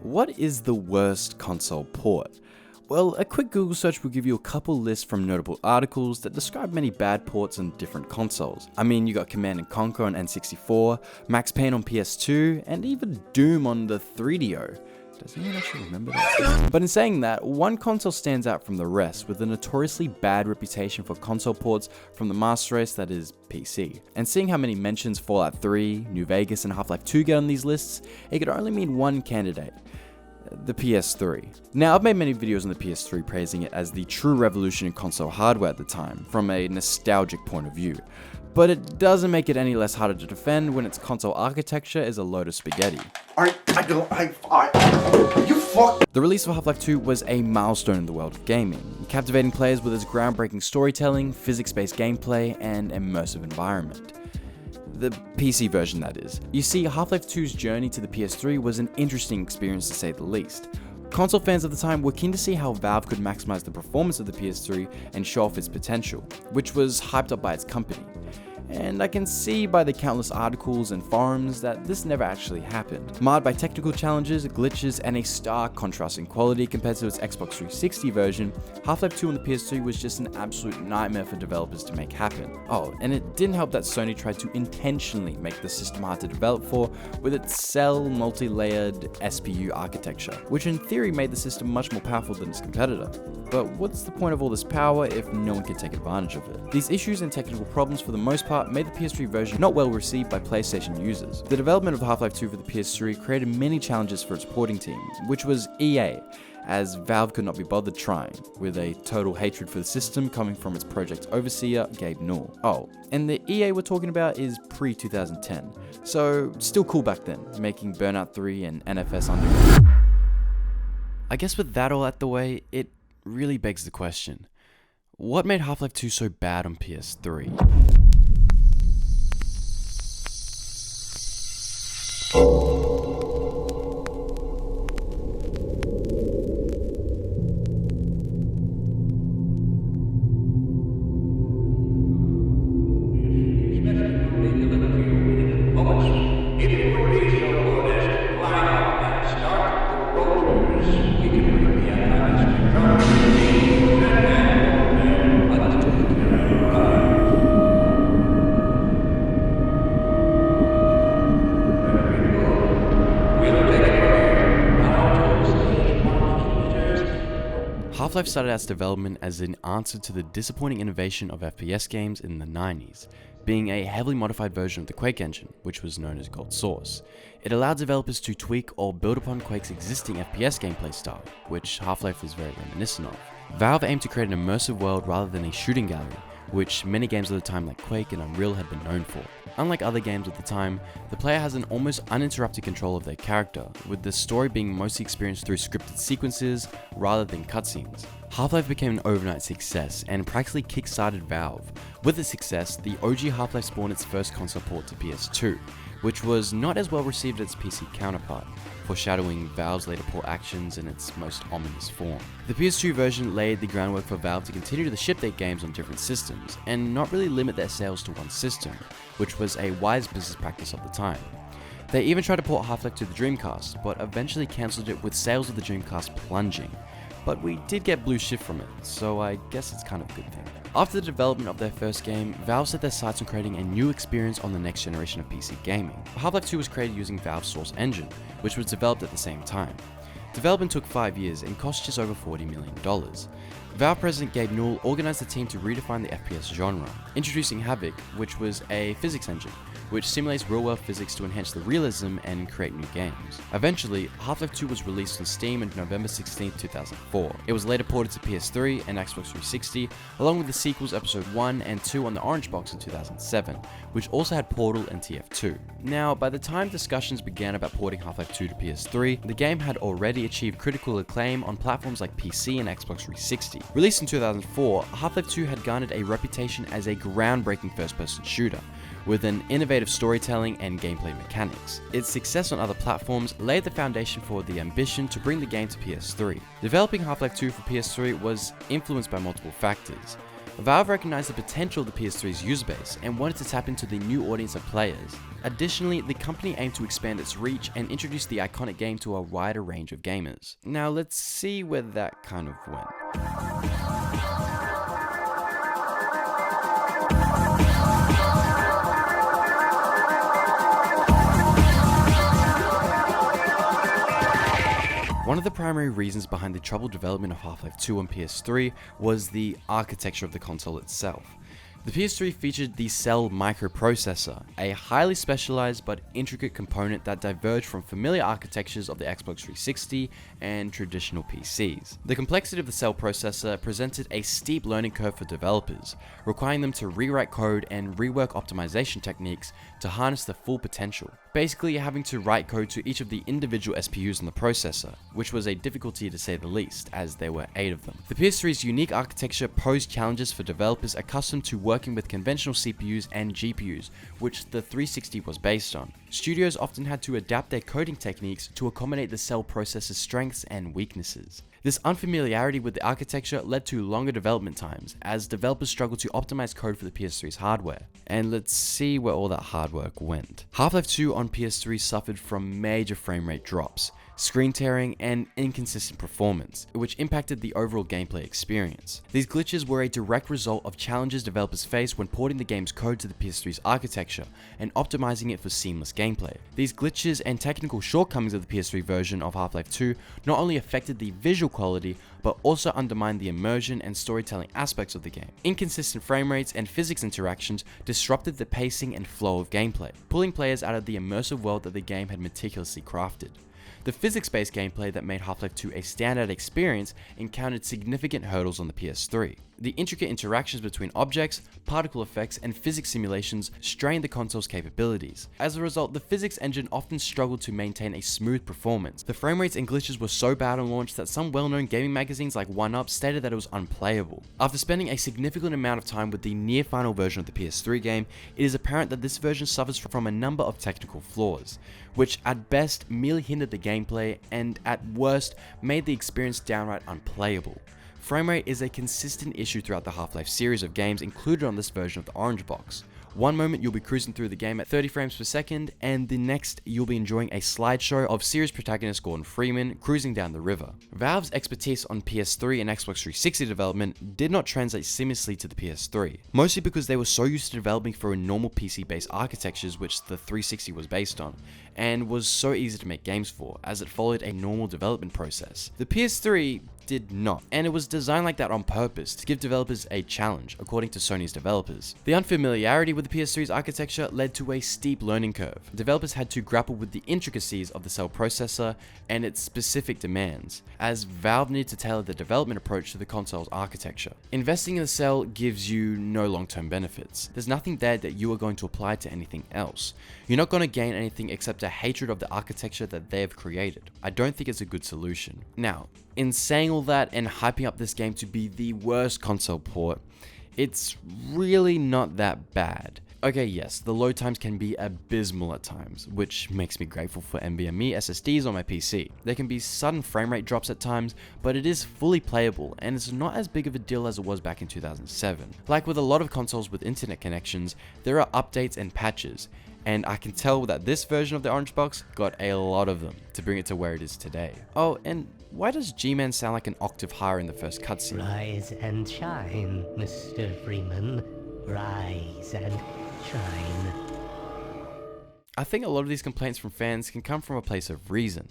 What is the worst console port? Well, a quick Google search will give you a couple lists from notable articles that describe many bad ports on different consoles. I mean, you got Command & Conquer on N64, Max Payne on PS2, and even Doom on the 3DO. Does anyone actually remember that? But in saying that, one console stands out from the rest with a notoriously bad reputation for console ports from the master race that is PC. And seeing how many mentions Fallout 3, New Vegas, and Half-Life 2 get on these lists, it could only mean one candidate. The PS3. Now, I've made many videos on the PS3 praising it as the true revolution in console hardware at the time, from a nostalgic point of view. But it doesn't make it any less harder to defend when its console architecture is a load of spaghetti. The release of Half-Life 2 was a milestone in the world of gaming, captivating players with its groundbreaking storytelling, physics-based gameplay, and immersive environment. The PC version, that is. You see, Half-Life 2's journey to the PS3 was an interesting experience to say the least. Console fans at the time were keen to see how Valve could maximize the performance of the PS3 and show off its potential, which was hyped up by its company. And I can see by the countless articles and forums that this never actually happened. Marred by technical challenges, glitches, and a stark contrast in quality compared to its Xbox 360 version, Half-Life 2 on the PS3 was just an absolute nightmare for developers to make happen. Oh, and it didn't help that Sony tried to intentionally make the system hard to develop for with its cell multi-layered SPU architecture, which in theory made the system much more powerful than its competitor. But what's the point of all this power if no one can take advantage of it? These issues and technical problems for the most part made the PS3 version not well received by PlayStation users. The development of Half-Life 2 for the PS3 created many challenges for its porting team, which was EA, as Valve could not be bothered trying, with a total hatred for the system coming from its project overseer, Gabe Newell. Oh, and the EA we're talking about is pre-2010, so still cool back then, making Burnout 3 and NFS Underground. I guess with that all out the way, it really begs the question, what made Half-Life 2 so bad on PS3? Half-Life started its development as an answer to the disappointing innovation of FPS games in the 90s, being a heavily modified version of the Quake engine, which was known as Gold Source. It allowed developers to tweak or build upon Quake's existing FPS gameplay style, which Half-Life is very reminiscent of. Valve aimed to create an immersive world rather than a shooting gallery, which many games of the time like Quake and Unreal had been known for. Unlike other games of the time, the player has an almost uninterrupted control of their character, with the story being mostly experienced through scripted sequences rather than cutscenes. Half-Life became an overnight success and practically kickstarted Valve. With its success, the OG Half-Life spawned its first console port to PS2, which was not as well received as its PC counterpart, foreshadowing Valve's later port actions in its most ominous form. The PS2 version laid the groundwork for Valve to continue to ship their games on different systems, and not really limit their sales to one system, which was a wise business practice of the time. They even tried to port Half-Life to the Dreamcast, but eventually cancelled it with sales of the Dreamcast plunging. But we did get Blue Shift from it, so I guess it's kind of a good thing. After the development of their first game, Valve set their sights on creating a new experience on the next generation of PC gaming. Half-Life 2 was created using Valve's Source engine, which was developed at the same time. Development took 5 years and cost just over $40 million. Valve president Gabe Newell organized the team to redefine the FPS genre, introducing Havoc, which was a physics engine, which simulates real-world physics to enhance the realism and create new games. Eventually, Half-Life 2 was released on Steam on November 16, 2004. It was later ported to PS3 and Xbox 360, along with the sequels Episode 1 and 2 on the Orange Box in 2007, which also had Portal and TF2. Now, by the time discussions began about porting Half-Life 2 to PS3, the game had already achieved critical acclaim on platforms like PC and Xbox 360. Released in 2004, Half-Life 2 had garnered a reputation as a groundbreaking first-person shooter, with an innovative storytelling and gameplay mechanics. Its success on other platforms laid the foundation for the ambition to bring the game to PS3. Developing Half-Life 2 for PS3 was influenced by multiple factors. Valve recognized the potential of the PS3's user base and wanted to tap into the new audience of players. Additionally, the company aimed to expand its reach and introduce the iconic game to a wider range of gamers. Now let's see where that kind of went. One of the primary reasons behind the troubled development of Half-Life 2 on PS3 was the architecture of the console itself. The PS3 featured the Cell microprocessor, a highly specialized but intricate component that diverged from familiar architectures of the Xbox 360 and traditional PCs. The complexity of the Cell processor presented a steep learning curve for developers, requiring them to rewrite code and rework optimization techniques to harness the full potential. Basically, having to write code to each of the individual SPUs in the processor, which was a difficulty to say the least, as there were 8 of them. The PS3's unique architecture posed challenges for developers accustomed to working with conventional CPUs and GPUs, which the 360 was based on. Studios often had to adapt their coding techniques to accommodate the Cell processor's strengths and weaknesses. This unfamiliarity with the architecture led to longer development times, as developers struggled to optimize code for the PS3's hardware. And let's see where all that hard work went. Half-Life 2 on PS3 suffered from major frame rate drops, screen tearing, and inconsistent performance, which impacted the overall gameplay experience. These glitches were a direct result of challenges developers faced when porting the game's code to the PS3's architecture and optimizing it for seamless gameplay. These glitches and technical shortcomings of the PS3 version of Half-Life 2 not only affected the visual quality, but also undermined the immersion and storytelling aspects of the game. Inconsistent frame rates and physics interactions disrupted the pacing and flow of gameplay, pulling players out of the immersive world that the game had meticulously crafted. The physics-based gameplay that made Half-Life 2 a standout experience encountered significant hurdles on the PS3. The intricate interactions between objects, particle effects, and physics simulations strained the console's capabilities. As a result, the physics engine often struggled to maintain a smooth performance. The frame rates and glitches were so bad on launch that some well-known gaming magazines like 1UP stated that it was unplayable. After spending a significant amount of time with the near-final version of the PS3 game, it is apparent that this version suffers from a number of technical flaws, which at best merely hindered the gameplay and at worst made the experience downright unplayable. Framerate is a consistent issue throughout the Half-Life series of games included on this version of the Orange Box. One moment you'll be cruising through the game at 30 frames per second, and the next you'll be enjoying a slideshow of series protagonist Gordon Freeman cruising down the river. Valve's expertise on PS3 and Xbox 360 development did not translate seamlessly to the PS3, mostly because they were so used to developing for normal PC-based architectures which the 360 was based on, and was so easy to make games for, as it followed a normal development process. The PS3 did not, and it was designed like that on purpose to give developers a challenge, according to Sony's developers. The unfamiliarity with the PS3's architecture led to a steep learning curve. Developers had to grapple with the intricacies of the Cell processor and its specific demands, as Valve needed to tailor the development approach to the console's architecture. Investing in the Cell gives you no long-term benefits. There's nothing there that you are going to apply to anything else. You're not going to gain anything except a hatred of the architecture that they have created. I don't think it's a good solution. Now, in saying all that and hyping up this game to be the worst console port, it's really not that bad. Okay, yes, the load times can be abysmal at times, which makes me grateful for NVMe SSDs on my PC. There can be sudden frame rate drops at times, but it is fully playable, and it's not as big of a deal as it was back in 2007. Like with a lot of consoles with internet connections, there are updates and patches, and I can tell that this version of the Orange Box got a lot of them to bring it to where it is today. Oh, and why does G-Man sound like an octave higher in the first cutscene? Rise and shine, Mr. Freeman. Rise and shine. I think a lot of these complaints from fans can come from a place of reason.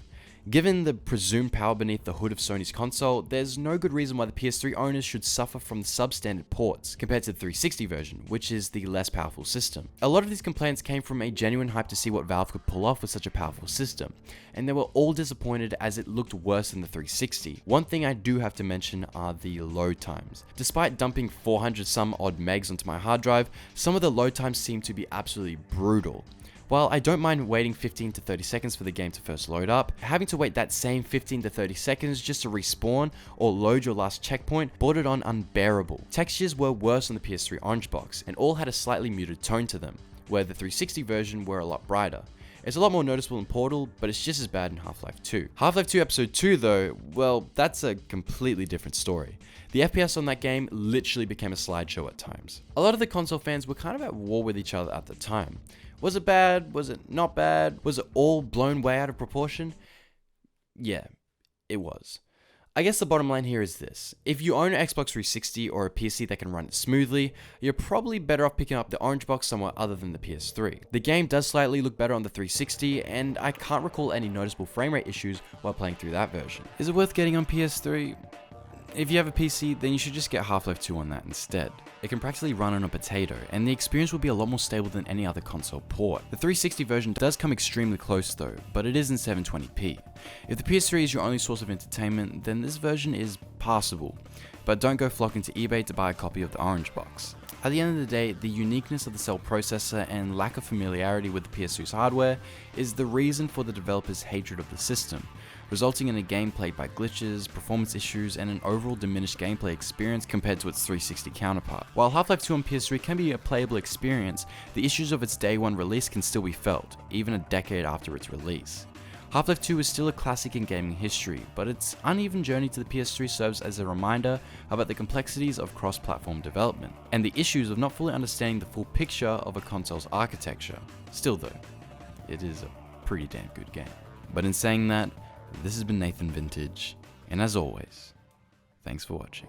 Given the presumed power beneath the hood of Sony's console, there's no good reason why the PS3 owners should suffer from the substandard ports compared to the 360 version, which is the less powerful system. A lot of these complaints came from a genuine hype to see what Valve could pull off with such a powerful system, and they were all disappointed as it looked worse than the 360. One thing I do have to mention are the load times. Despite dumping 400 some odd megs onto my hard drive, some of the load times seem to be absolutely brutal. While I don't mind waiting 15 to 30 seconds for the game to first load up, having to wait that same 15 to 30 seconds just to respawn or load your last checkpoint bordered on unbearable. Textures were worse on the PS3 Orange Box, and all had a slightly muted tone to them, where the 360 version were a lot brighter. It's a lot more noticeable in Portal, but it's just as bad in Half-Life 2. Half-Life 2 Episode 2 though, well, that's a completely different story. The FPS on that game literally became a slideshow at times. A lot of the console fans were kind of at war with each other at the time. Was it bad? Was it not bad? Was it all blown way out of proportion? Yeah, it was. I guess the bottom line here is this. If you own an Xbox 360 or a PC that can run it smoothly, you're probably better off picking up the orange box somewhere other than the PS3. The game does slightly look better on the 360, and I can't recall any noticeable frame rate issues while playing through that version. Is it worth getting on PS3? If you have a PC, then you should just get Half-Life 2 on that instead. It can practically run on a potato, and the experience will be a lot more stable than any other console port. The 360 version does come extremely close though, but it is in 720p. If the PS3 is your only source of entertainment, then this version is passable, but don't go flocking to eBay to buy a copy of the orange box. At the end of the day, the uniqueness of the cell processor and lack of familiarity with the PS2's hardware is the reason for the developers' hatred of the system, resulting in a game plagued by glitches, performance issues, and an overall diminished gameplay experience compared to its 360 counterpart. While Half-Life 2 on PS3 can be a playable experience, the issues of its day one release can still be felt, even a decade after its release. Half-Life 2 is still a classic in gaming history, but its uneven journey to the PS3 serves as a reminder about the complexities of cross-platform development, and the issues of not fully understanding the full picture of a console's architecture. Still though, it is a pretty damn good game. But in saying that, this has been Nathan Vintage, and as always, thanks for watching.